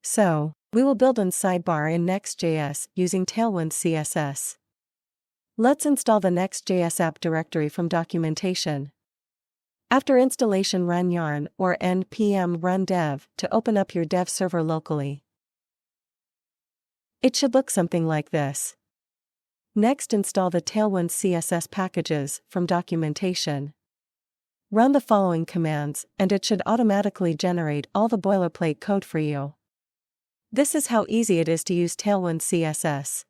So, we will build a sidebar in Next.js using Tailwind CSS. Let's install the Next.js app directory from documentation. After installation, run yarn or npm run dev to open up your dev server locally. It should look something like this. Next, install the Tailwind CSS packages from documentation. Run the following commands, and it should automatically generate all the boilerplate code for you. This is how easy it is to use Tailwind CSS.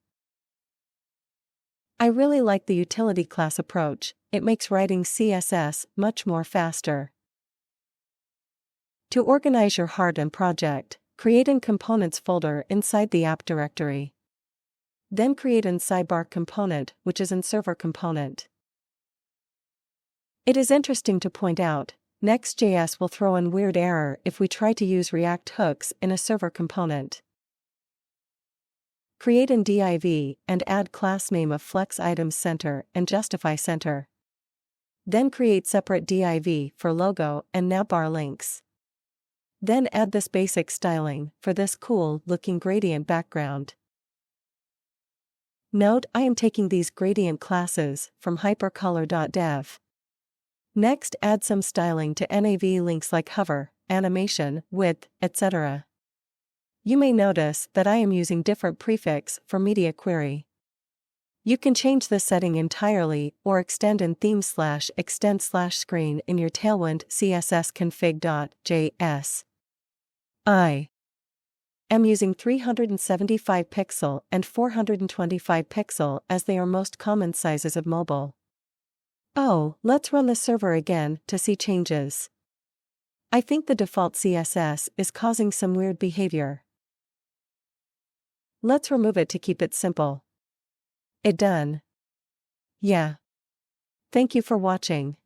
I really like the utility class approach. It makes writing CSS much more faster. To organize your hardened project, create a components folder inside the app directory. Then create a sidebar component, which is a server component. It is interesting to point out, Next.js will throw in weird error if we try to use React hooks in a server component. Create an div and add class name of flex items center and justify center. Then create separate div for logo and navbar links. Then add this basic styling for this cool looking gradient background. Note, I am taking these gradient classes from hypercolor.dev. Next, add some styling to nav links like hover, animation, width, etc. You may notice that I am using different prefix for media query. You can change this setting entirely or extend in theme/extend/screen in your Tailwind CSS config.js. I am using 375 pixel and 425 pixel as they are most common sizes of mobile. Oh, let's run the server again to see changes. I think the default CSS is causing some weird behavior. Let's remove it to keep it simple. It done. Yeah. Thank you for watching.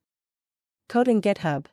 Code in GitHub.